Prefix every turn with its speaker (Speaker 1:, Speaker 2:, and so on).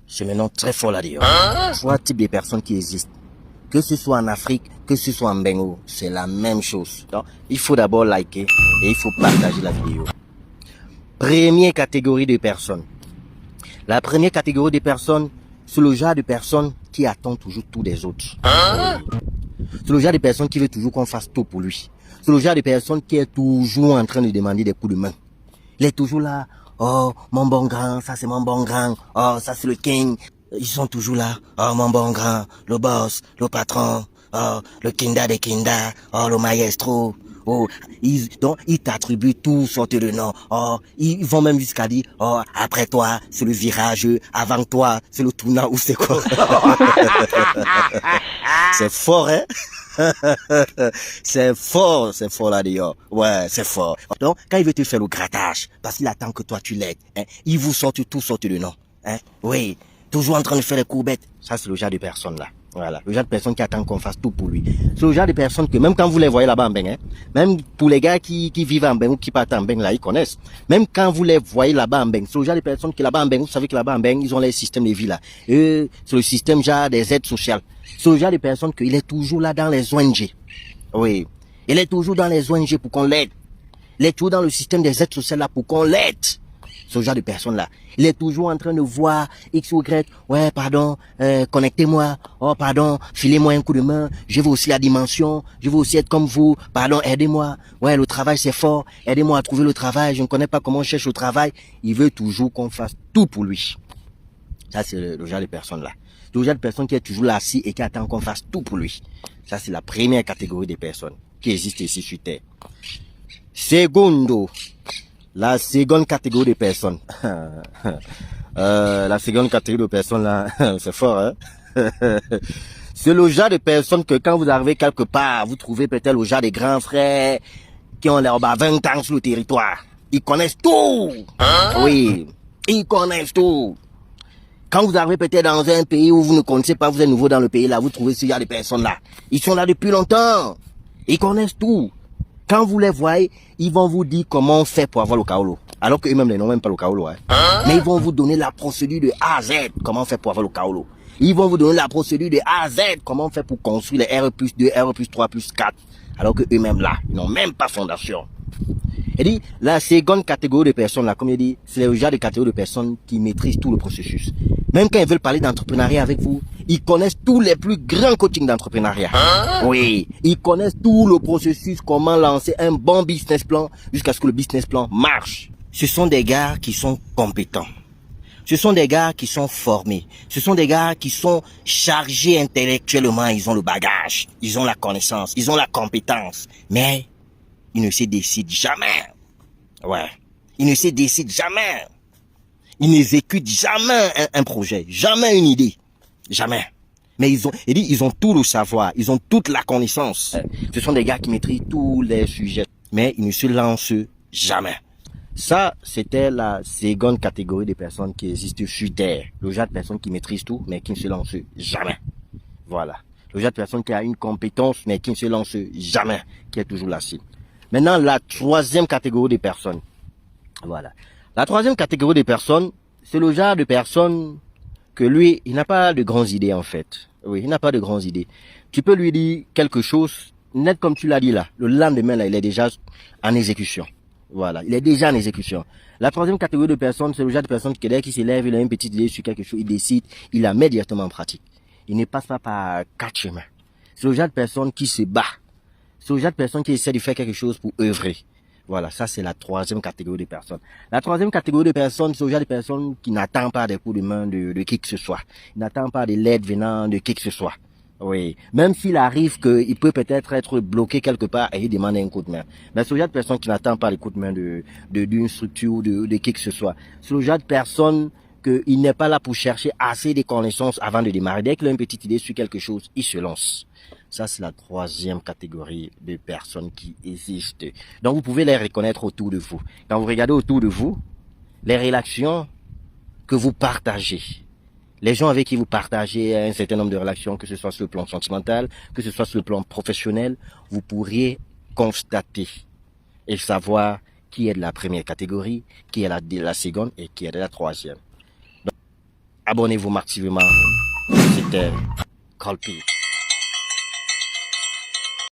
Speaker 1: c'est maintenant très fort là-dedans. Trois types de personnes qui existent. Que ce soit en Afrique, que ce soit en Bengo, c'est la même chose. Donc, il faut d'abord liker et il faut partager la vidéo. Première catégorie de personnes. La première catégorie de personnes, c'est le genre de personnes qui attend toujours tout des autres. C'est le genre de personnes qui veut toujours qu'on fasse tout pour lui. C'est le genre de personnes qui est toujours en train de demander des coups de main. Il est toujours là. Oh, mon bon grand, ça c'est mon bon grand. Oh, ça c'est le king. Ils sont toujours là. Oh, mon bon grand, le boss, le patron. Oh, le kinda des kinda. Oh, le maestro. Oh, donc, ils t'attribuent tout sortes de noms. Oh, ils vont même jusqu'à dire, oh, après toi, c'est le virage. Avant toi, c'est le tournant ou c'est quoi. C'est fort, hein? c'est fort là-dedans. Ouais, c'est fort. Donc, quand il veut te faire le grattage, parce qu'il attend que toi tu l'aides, hein, il vous sort tout sortes de noms. Hein? Oui, toujours en train de faire les courbettes. Ça, c'est le genre de personne là. Voilà, le genre de personne qui attend qu'on fasse tout pour lui. C'est le genre de personne que même quand vous les voyez là-bas en Beng, hein, même pour les gars qui vivent en Beng ou qui partent en Beng là, ils connaissent. Même quand vous les voyez là-bas en Beng, c'est le genre de personne qui là-bas en Beng, vous savez que là-bas en Beng, ils ont les systèmes de vie là. C'est le système genre des aides sociales. C'est le genre de personne qu'il est toujours là dans les ONG. Oui, il est toujours dans les ONG pour qu'on l'aide. Il est toujours dans le système des aides sociales là pour qu'on l'aide. Ce genre de personne-là. Il est toujours en train de voir X ou Y. Ouais, pardon, connectez-moi. Oh, pardon, filez-moi un coup de main. Je veux aussi la dimension. Je veux aussi être comme vous. Pardon, aidez-moi. Ouais, le travail, c'est fort. Aidez-moi à trouver le travail. Je ne connais pas comment on cherche le travail. Il veut toujours qu'on fasse tout pour lui. Ça, c'est le genre de personne-là. Le genre de personne qui est toujours là assis et qui attend qu'on fasse tout pour lui. Ça, c'est la première catégorie de personnes qui existent ici sur Terre. Segundo. La seconde catégorie de personnes. La seconde catégorie de personnes là, c'est fort, hein. C'est le genre de personnes que quand vous arrivez quelque part, vous trouvez peut-être le genre des grands frères qui ont l'air 20 ans sur le territoire. Ils connaissent tout. Oui, ils connaissent tout. Quand vous arrivez peut-être dans un pays où vous ne connaissez pas, vous êtes nouveau dans le pays là, vous trouvez ce genre de personnes là. Ils sont là depuis longtemps. Ils connaissent tout. Quand vous les voyez, ils vont vous dire comment on fait pour avoir le kaolo. Alors qu'eux-mêmes n'ont même pas le kaolo. Hein. Mais ils vont vous donner la procédure de A à Z, comment on fait pour avoir le kaolo. Ils vont vous donner la procédure de A à Z, comment on fait pour construire les R+2, R+3+4. Alors qu'eux-mêmes là, ils n'ont même pas fondation. Et dit, la seconde catégorie de personnes là, comme il dit, c'est le genre de catégorie de personnes qui maîtrisent tout le processus. Même quand ils veulent parler d'entrepreneuriat avec vous, ils connaissent tous les plus grands coachings d'entrepreneuriat. Oui, ils connaissent tout le processus, comment lancer un bon business plan jusqu'à ce que le business plan marche. Ce sont des gars qui sont compétents. Ce sont des gars qui sont formés. Ce sont des gars qui sont chargés intellectuellement. Ils ont le bagage, ils ont la connaissance, ils ont la compétence. Mais ils ne se décident jamais. Ouais, ils ne se décident jamais. Ils n'exécutent jamais un projet, jamais une idée, jamais. Mais ils ont tout le savoir, ils ont toute la connaissance. Ce sont des gars qui maîtrisent tous les sujets, mais ils ne se lancent jamais. Ça, c'était la seconde catégorie de personnes qui existent sur Terre. Le genre de personnes qui maîtrisent tout, mais qui ne se lancent jamais. Voilà. Le genre de personnes qui a une compétence, mais qui ne se lance jamais, qui est toujours là-dessus. Maintenant, la troisième catégorie de personnes. Voilà. La troisième catégorie de personnes, c'est le genre de personnes que lui, il n'a pas de grandes idées en fait. Oui, il n'a pas de grandes idées. Tu peux lui dire quelque chose, net comme tu l'as dit là, le lendemain là, il est déjà en exécution. Voilà, il est déjà en exécution. La troisième catégorie de personnes, c'est le genre de personnes qui dès qu'il s'élève, il a une petite idée sur quelque chose, il décide, il la met directement en pratique. Il ne passe pas par 4 chemins. C'est le genre de personne qui se bat. C'est le genre de personne qui essaie de faire quelque chose pour œuvrer. Voilà, ça c'est la troisième catégorie de personnes. La troisième catégorie de personnes, c'est le genre de personnes qui n'attendent pas des coups de main de qui que ce soit. Ils n'attendent pas de l'aide venant de qui que ce soit. Oui, même s'il arrive qu'il peut peut-être être bloqué quelque part et il demande un coup de main. Mais c'est le genre de personne qui n'attend pas les coups de main d'une structure ou de qui que ce soit. C'est le genre de personne qu'il n'est pas là pour chercher assez de connaissances avant de démarrer. Dès qu'il a une petite idée sur quelque chose, il se lance. Ça, c'est la troisième catégorie de personnes qui existent. Donc, vous pouvez les reconnaître autour de vous. Quand vous regardez autour de vous, les relations que vous partagez, les gens avec qui vous partagez un certain nombre de relations, que ce soit sur le plan sentimental, que ce soit sur le plan professionnel, vous pourriez constater et savoir qui est de la première catégorie, qui est de la seconde et qui est de la troisième. Donc, abonnez-vous massivement. C'était Colpi.